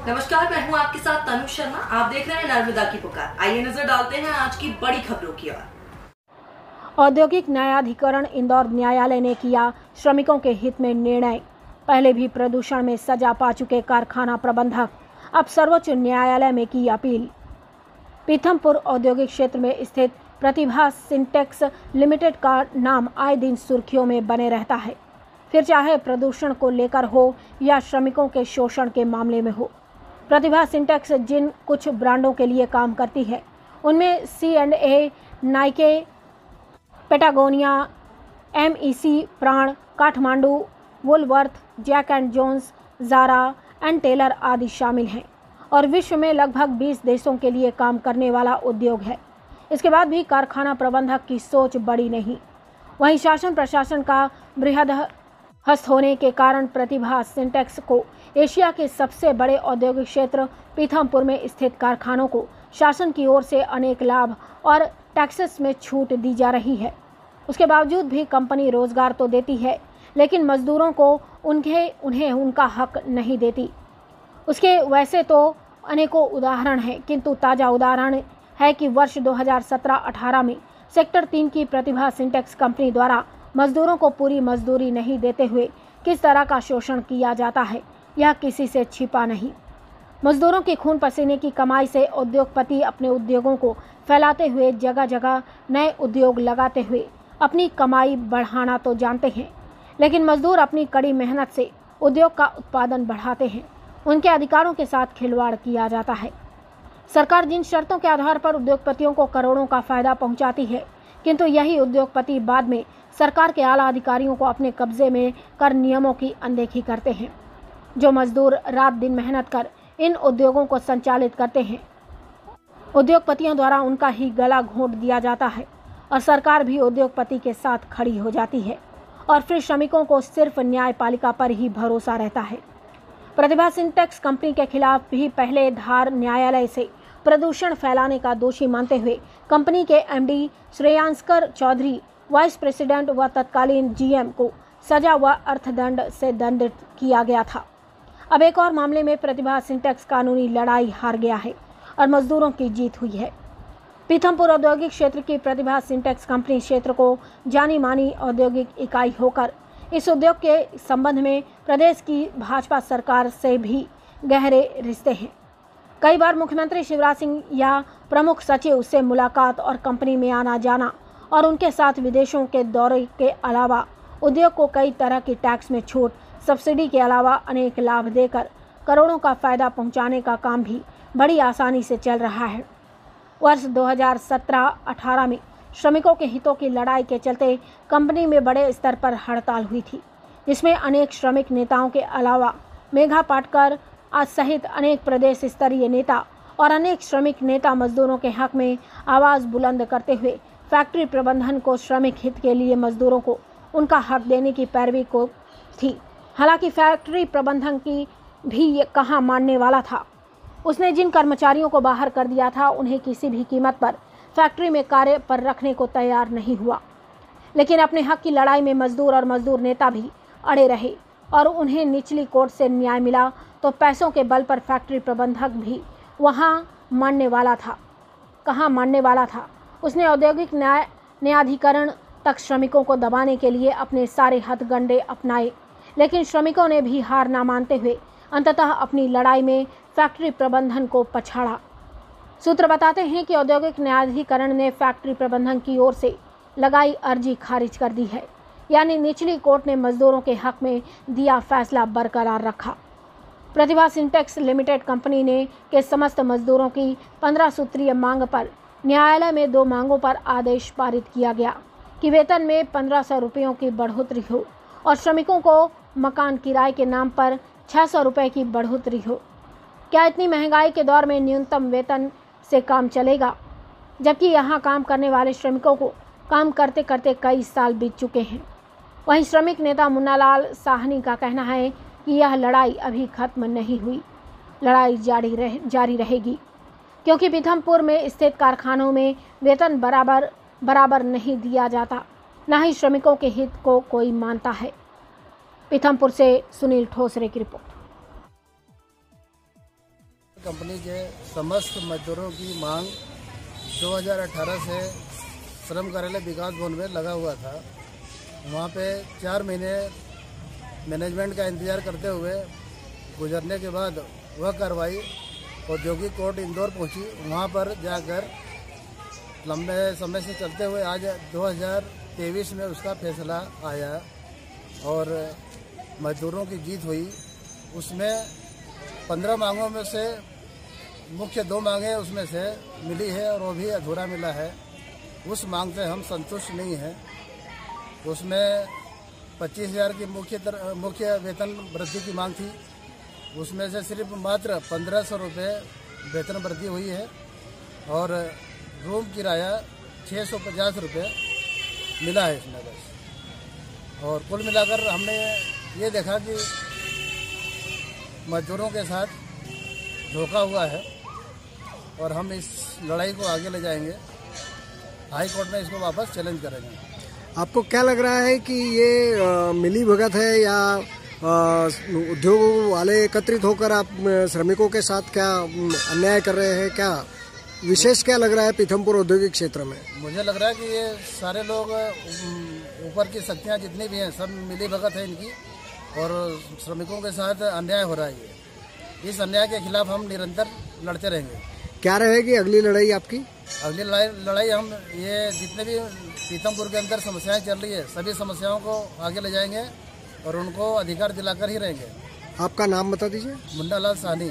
नमस्कार, मैं हूं आपके साथ तनु शर्मा। आप देख रहे हैं नर्मदा की पुकार। आइए नजर डालते हैं आज की बड़ी खबरों की ओर। औद्योगिक न्यायाधिकरण इंदौर न्यायालय ने किया श्रमिकों के हित में निर्णय। पहले भी प्रदूषण में सजा पा चुके कारखाना प्रबंधक अब सर्वोच्च न्यायालय में की अपील। पीथमपुर औद्योगिक क्षेत्र में स्थित प्रतिभा सिंटेक्स लिमिटेड का नाम आए दिन सुर्खियों में बने रहता है, फिर चाहे प्रदूषण को लेकर हो या श्रमिकों के शोषण के मामले में हो। प्रतिभा सिंटेक्स जिन कुछ ब्रांडों के लिए काम करती है उनमें C&A, Nike, Patagonia, MEC, Prana, Kathmandu, Woolworth, Jack and Jones, Zara and Taylor आदि शामिल हैं और विश्व में लगभग 20 देशों के लिए काम करने वाला उद्योग है। इसके बाद भी कारखाना प्रबंधक की सोच बड़ी नहीं। वहीं शासन प्रशासन का बृहद हस्त होने के कारण प्रतिभा सिंटेक्स को एशिया के सबसे बड़े औद्योगिक क्षेत्र पीथमपुर में स्थित कारखानों को शासन की ओर से अनेक लाभ और टैक्सेस में छूट दी जा रही है। उसके बावजूद भी कंपनी रोजगार तो देती है, लेकिन मजदूरों को उन्हें उनका हक नहीं देती। उसके वैसे तो अनेकों उदाहरण हैं, किंतु ताज़ा उदाहरण है कि वर्ष 2017-18 में सेक्टर 3 की प्रतिभा सिंटेक्स कंपनी द्वारा मजदूरों को पूरी मजदूरी नहीं देते हुए किस तरह का शोषण किया जाता है, यह किसी से छिपा नहीं। मजदूरों के खून पसीने की कमाई से उद्योगपति अपने उद्योगों को फैलाते हुए जगह जगह नए उद्योग लगाते हुए अपनी कमाई बढ़ाना तो जानते हैं, लेकिन मजदूर अपनी कड़ी मेहनत से उद्योग का उत्पादन बढ़ाते हैं। उनके अधिकारों के साथ खिलवाड़ किया जाता है। सरकार जिन शर्तों के आधार पर उद्योगपतियों को करोड़ों का फायदा पहुंचाती है, किंतु यही उद्योगपति बाद में सरकार के आला अधिकारियों को अपने कब्जे में कर नियमों की अनदेखी करते हैं। जो मजदूर रात दिन मेहनत कर इन उद्योगों को संचालित करते हैं, उद्योगपतियों द्वारा उनका ही गला घोंट दिया जाता है और सरकार भी उद्योगपति के साथ खड़ी हो जाती है और फिर श्रमिकों को सिर्फ न्यायपालिका पर ही भरोसा रहता है। प्रतिभा सिंटेक्स कंपनी के खिलाफ भी पहले धार न्यायालय से प्रदूषण फैलाने का दोषी मानते हुए कंपनी के MD श्रेयांस्कर चौधरी, वाइस प्रेसिडेंट व तत्कालीन GM को सजा व अर्थदंड से दंडित किया गया था। अब एक और मामले में प्रतिभा सिंटेक्स कानूनी लड़ाई हार गया है और मजदूरों की जीत हुई है। पीथमपुर औद्योगिक क्षेत्र की प्रतिभा सिंटेक्स कंपनी क्षेत्र को जानी मानी औद्योगिक इकाई होकर इस उद्योग के संबंध में प्रदेश की भाजपा सरकार से भी गहरे रिश्ते हैं। कई बार मुख्यमंत्री शिवराज सिंह या प्रमुख सचिव से मुलाकात और कंपनी में आना जाना और उनके साथ विदेशों के दौरे के अलावा उद्योग को कई तरह की टैक्स में छूट, सब्सिडी के अलावा अनेक लाभ देकर करोड़ों का फायदा पहुंचाने का काम भी बड़ी आसानी से चल रहा है। वर्ष 2017-18 में श्रमिकों के हितों की लड़ाई के चलते कंपनी में बड़े स्तर पर हड़ताल हुई थी, जिसमें अनेक श्रमिक नेताओं के अलावा मेघा पाटकर सहित अनेक प्रदेश स्तरीय नेता और अनेक श्रमिक नेता मजदूरों के हक में आवाज़ बुलंद करते हुए फैक्ट्री प्रबंधन को श्रमिक हित के लिए मजदूरों को उनका हक देने की पैरवी को थी। हालांकि फैक्ट्री प्रबंधन की भी ये कहाँ मानने वाला था। उसने जिन कर्मचारियों को बाहर कर दिया था उन्हें किसी भी कीमत पर फैक्ट्री में कार्य पर रखने को तैयार नहीं हुआ, लेकिन अपने हक की लड़ाई में मजदूर और मजदूर नेता भी अड़े रहे और उन्हें निचली कोर्ट से न्याय मिला तो पैसों के बल पर फैक्ट्री प्रबंधक भी वहाँ मानने वाला था। कहाँ मानने वाला था। उसने औद्योगिक न्यायाधिकरण तक श्रमिकों को दबाने के लिए अपने सारे हथकंडे अपनाए, लेकिन श्रमिकों ने भी हार ना मानते हुए अंततः अपनी लड़ाई में फैक्ट्री प्रबंधन को पछाड़ा। सूत्र बताते हैं कि औद्योगिक न्यायाधिकरण ने फैक्ट्री प्रबंधन की ओर से लगाई अर्जी खारिज कर दी है, यानी निचली कोर्ट ने मजदूरों के हक में दिया फैसला बरकरार रखा। प्रतिभा सिंटेक्स लिमिटेड कंपनी ने के समस्त मजदूरों की 15 सूत्रीय मांग पर न्यायालय में 2 मांगों पर आदेश पारित किया गया कि वेतन में 1500 रुपयों की बढ़ोतरी हो और श्रमिकों को मकान किराए के नाम पर 600 रुपये की बढ़ोतरी हो। क्या इतनी महंगाई के दौर में न्यूनतम वेतन से काम चलेगा, जबकि यहाँ काम करने वाले श्रमिकों को काम करते करते कई साल बीत चुके हैं। वहीं श्रमिक नेता मुन्नालाल साहनी का कहना है कि यह लड़ाई अभी खत्म नहीं हुई, लड़ाई जारी रहेगी, क्योंकि पीथमपुर में स्थित कारखानों में वेतन बराबर नहीं दिया जाता, न ही श्रमिकों के हित को कोई मानता है। पीथमपुर से सुनील ठोसरे की रिपोर्ट। कंपनी के समस्त मजदूरों की मांग 2018 से श्रम कार्यालय विकास भवन में लगा हुआ था। वहाँ पे 4 महीने मैनेजमेंट का इंतज़ार करते हुए गुजरने के बाद वह कार्रवाई औद्योगिक कोर्ट इंदौर पहुँची। वहाँ पर जाकर लंबे समय से चलते हुए आज 2023 में उसका फैसला आया और मजदूरों की जीत हुई। उसमें 15 मांगों में से मुख्य 2 मांगें उसमें से मिली है और वो भी अधूरा मिला है। उस मांग से हम संतुष्ट नहीं हैं। उसमें 25,000 की मुख्य वेतन वृद्धि की मांग थी। उसमें से सिर्फ मात्र 1,500 रुपये वेतन वृद्धि हुई है और रूम किराया 650 रुपये मिला है इसमें बस। और कुल मिलाकर हमने ये देखा कि मजदूरों के साथ धोखा हुआ है और हम इस लड़ाई को आगे ले जाएंगे। हाई कोर्ट में इसको वापस चैलेंज करेंगे। आपको क्या लग रहा है कि ये मिली भगत है या उद्योग वाले एकत्रित होकर आप श्रमिकों के साथ क्या अन्याय कर रहे हैं? क्या विशेष क्या लग रहा है पीथमपुर औद्योगिक क्षेत्र में? मुझे लग रहा है कि ये सारे लोग ऊपर की शक्तियाँ जितनी भी हैं सब मिली भगत है इनकी और श्रमिकों के साथ अन्याय हो रहा है। इस अन्याय के खिलाफ हम निरंतर लड़ते रहेंगे। क्या रहेगी अगली लड़ाई आपकी? अगली लड़ाई हम ये जितने भी पीथमपुर के अंदर समस्याएं चल रही है सभी समस्याओं को आगे ले जाएंगे और उनको अधिकार दिलाकर ही रहेंगे। आपका नाम बता दीजिए। मुन्ना लाल साहनी।